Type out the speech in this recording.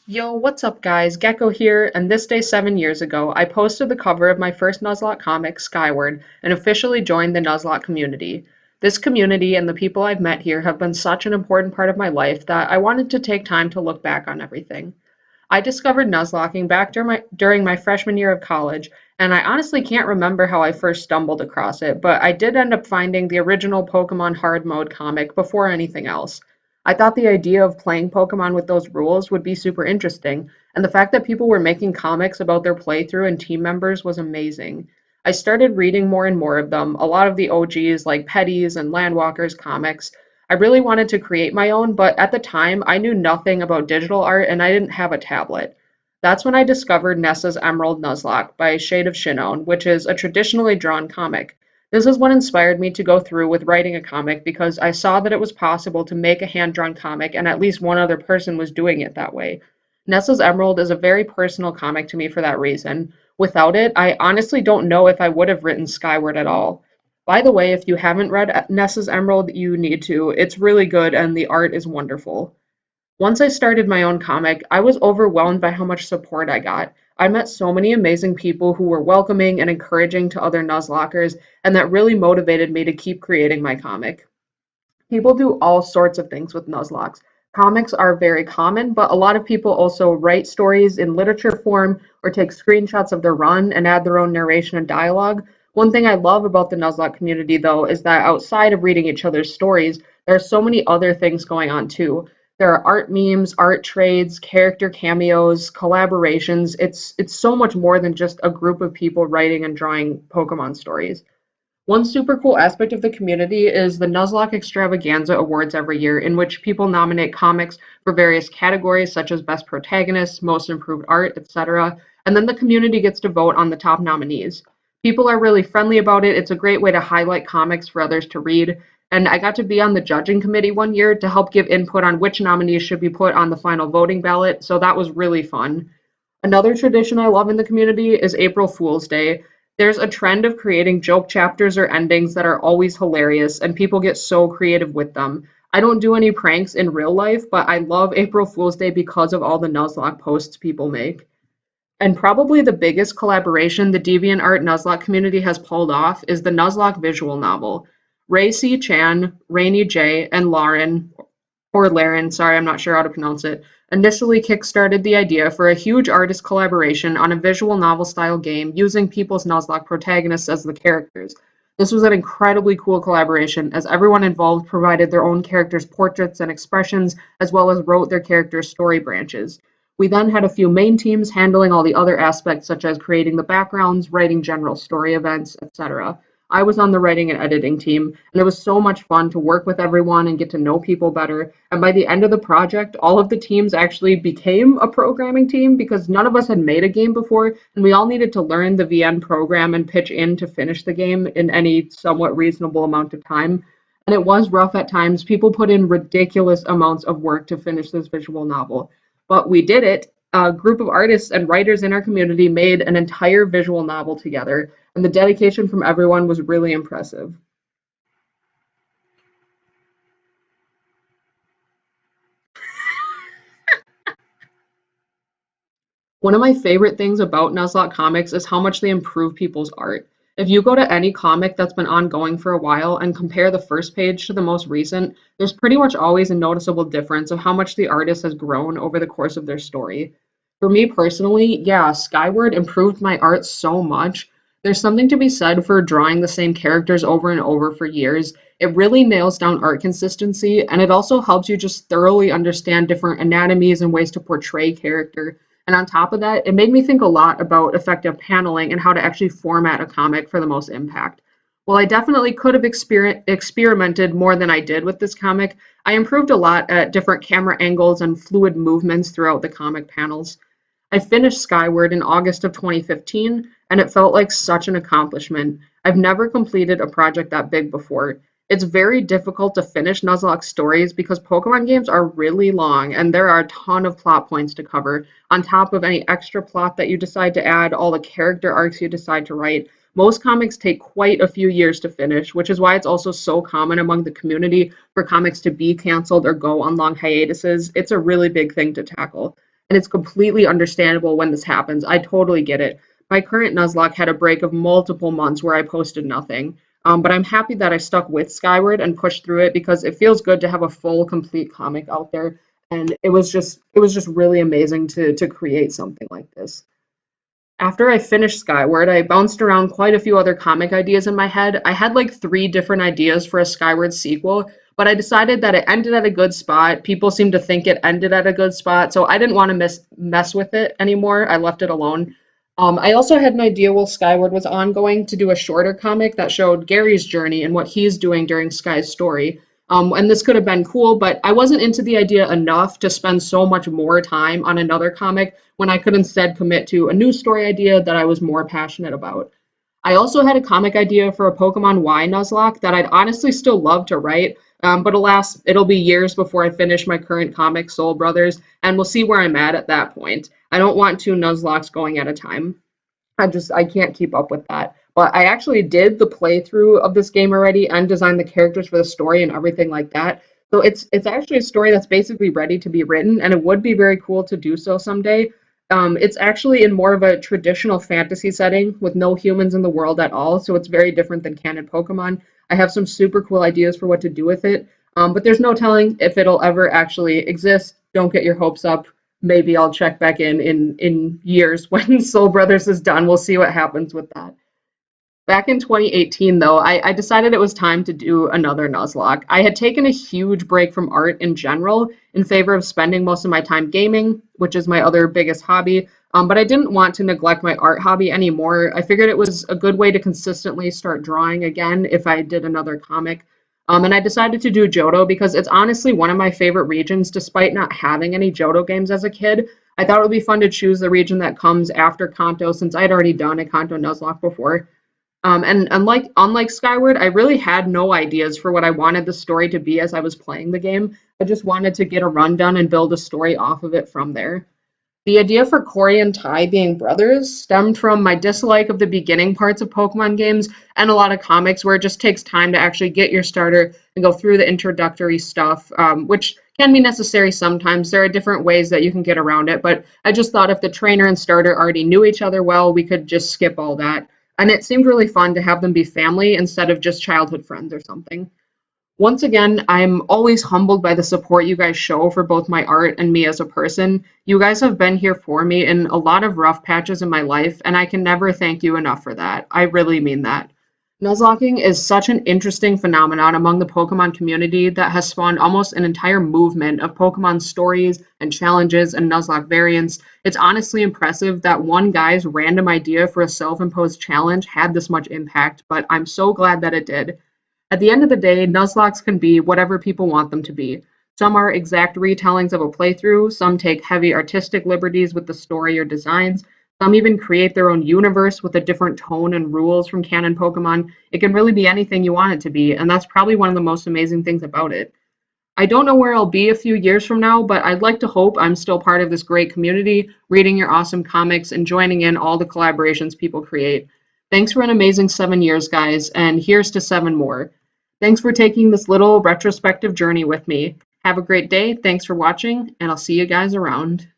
Yo, what's up guys? Gecko here, and this day 7 years ago, I posted the cover of my first Nuzlocke comic, Skyward, and officially joined the Nuzlocke community. This community and the people I've met here have been such an important part of my life that I wanted to take time to look back on everything. I discovered Nuzlocking back during my freshman year of college, and I honestly can't remember how I first stumbled across it, but I did end up finding the original Pokemon Hard Mode comic before anything else. I thought the idea of playing Pokemon with those rules would be super interesting, and the fact that people were making comics about their playthrough and team members was amazing. I started reading more and more of them, a lot of the OGs like Petty's and Landwalker's comics. I really wanted to create my own, but at the time I knew nothing about digital art and I didn't have a tablet. That's when I discovered Nessa's Emerald Nuzlocke by ShadeofShinon, which is a traditionally drawn comic. This is what inspired me to go through with writing a comic because I saw that it was possible to make a hand-drawn comic and at least one other person was doing it that way. Nessa's Emerald is a very personal comic to me for that reason. Without it, I honestly don't know if I would have written Skyward at all. By the way, if you haven't read Nessa's Emerald, you need to. It's really good and the art is wonderful. Once I started my own comic, I was overwhelmed by how much support I got. I met so many amazing people who were welcoming and encouraging to other Nuzlockers, and that really motivated me to keep creating my comic. People do all sorts of things with Nuzlocks. Comics are very common, but a lot of people also write stories in literature form or take screenshots of their run and add their own narration and dialogue. One thing I love about the Nuzlocke community, though, is that outside of reading each other's stories, there are so many other things going on too. There are art memes, art trades, character cameos, collaborations. It's so much more than just a group of people writing and drawing Pokemon stories. One super cool aspect of the community is the Nuzlocke Extravaganza Awards every year, in which people nominate comics for various categories such as Best Protagonist, Most Improved Art, etc. And then the community gets to vote on the top nominees. People are really friendly about it. It's a great way to highlight comics for others to read. And I got to be on the judging committee one year to help give input on which nominees should be put on the final voting ballot, so that was really fun. Another tradition I love in the community is April Fool's Day. There's a trend of creating joke chapters or endings that are always hilarious, and people get so creative with them. I don't do any pranks in real life, but I love April Fool's Day because of all the Nuzlocke posts people make. And probably the biggest collaboration the DeviantArt Nuzlocke community has pulled off is the Nuzlocke visual novel. Raycchan, RaineyJ, and Llaren, or Llaren, sorry, I'm not sure how to pronounce it, initially kickstarted the idea for a huge artist collaboration on a visual novel style game using people's Nuzlocke protagonists as the characters. This was an incredibly cool collaboration as everyone involved provided their own characters' portraits and expressions as well as wrote their characters' story branches. We then had a few main teams handling all the other aspects such as creating the backgrounds, writing general story events, etc. I was on the writing and editing team, and it was so much fun to work with everyone and get to know people better. And by the end of the project, all of the teams actually became a programming team because none of us had made a game before, and we all needed to learn the VN program and pitch in to finish the game in any somewhat reasonable amount of time. And it was rough at times. People put in ridiculous amounts of work to finish this visual novel. But we did it. A group of artists and writers in our community made an entire visual novel together, and the dedication from everyone was really impressive. One of my favorite things about Nuzlocke comics is how much they improve people's art. If you go to any comic that's been ongoing for a while and compare the first page to the most recent, there's pretty much always a noticeable difference of how much the artist has grown over the course of their story. For me personally, yeah, Skyward improved my art so much. There's something to be said for drawing the same characters over and over for years. It really nails down art consistency, and it also helps you just thoroughly understand different anatomies and ways to portray character. And on top of that, it made me think a lot about effective paneling and how to actually format a comic for the most impact. While I definitely could have experimented more than I did with this comic, I improved a lot at different camera angles and fluid movements throughout the comic panels. I finished Skyward in August of 2015, and it felt like such an accomplishment. I've never completed a project that big before. It's very difficult to finish Nuzlocke stories because Pokemon games are really long and there are a ton of plot points to cover, on top of any extra plot that you decide to add, all the character arcs you decide to write. Most comics take quite a few years to finish, which is why it's also so common among the community for comics to be canceled or go on long hiatuses. It's a really big thing to tackle. and it's completely understandable when this happens. I totally get it. My current Nuzlocke had a break of multiple months where I posted nothing. But I'm happy that I stuck with Skyward and pushed through it because it feels good to have a full, complete comic out there. And it was just really amazing to create something like this. After I finished Skyward, I bounced around quite a few other comic ideas in my head. I had like three different ideas for a Skyward sequel, but I decided that it ended at a good spot. People seemed to think it ended at a good spot, so I didn't want to mess with it anymore. I left it alone. I also had an idea while Skyward was ongoing to do a shorter comic that showed Gary's journey and what he's doing during Sky's story. And this could have been cool, but I wasn't into the idea enough to spend so much more time on another comic when I could instead commit to a new story idea that I was more passionate about. I also had a comic idea for a Pokemon Y Nuzlocke that I'd honestly still love to write, but alas, it'll be years before I finish my current comic, Soul Brothers, and we'll see where I'm at that point. I don't want two Nuzlockes going at a time. I can't keep up with that. But I actually did the playthrough of this game already and designed the characters for the story and everything like that. So it's actually a story that's basically ready to be written, and it would be very cool to do so someday. It's actually in more of a traditional fantasy setting with no humans in the world at all, so it's very different than canon Pokemon. I have some super cool ideas for what to do with it, but there's no telling if it'll ever actually exist. Don't get your hopes up. Maybe I'll check back in years when Soul Brothers is done. We'll see what happens with that. Back in 2018, though, I decided it was time to do another Nuzlocke. I had taken a huge break from art in general in favor of spending most of my time gaming, which is my other biggest hobby. But I didn't want to neglect my art hobby anymore. I figured it was a good way to consistently start drawing again if I did another comic. And I decided to do Johto because it's honestly one of my favorite regions, despite not having any Johto games as a kid. I thought it would be fun to choose the region that comes after Kanto since I'd already done a Kanto Nuzlocke before. And unlike Skyward, I really had no ideas for what I wanted the story to be as I was playing the game. I just wanted to get a run done and build a story off of it from there. The idea for Corey and Ty being brothers stemmed from my dislike of the beginning parts of Pokemon games and a lot of comics where it just takes time to actually get your starter and go through the introductory stuff, which can be necessary sometimes. There are different ways that you can get around it, but I just thought if the trainer and starter already knew each other well, we could just skip all that. And it seemed really fun to have them be family instead of just childhood friends or something. Once again, I'm always humbled by the support you guys show for both my art and me as a person. You guys have been here for me in a lot of rough patches in my life, and I can never thank you enough for that. I really mean that. Nuzlocking is such an interesting phenomenon among the Pokemon community that has spawned almost an entire movement of Pokemon stories and challenges and Nuzlocke variants. It's honestly impressive that one guy's random idea for a self-imposed challenge had this much impact, but I'm so glad that it did. At the end of the day, Nuzlocks can be whatever people want them to be. Some are exact retellings of a playthrough, some take heavy artistic liberties with the story or designs, some even create their own universe with a different tone and rules from canon Pokemon. It can really be anything you want it to be, and that's probably one of the most amazing things about it. I don't know where I'll be a few years from now, but I'd like to hope I'm still part of this great community, reading your awesome comics and joining in all the collaborations people create. Thanks for an amazing 7 years, guys, and here's to 7 more. Thanks for taking this little retrospective journey with me. Have a great day, thanks for watching, and I'll see you guys around.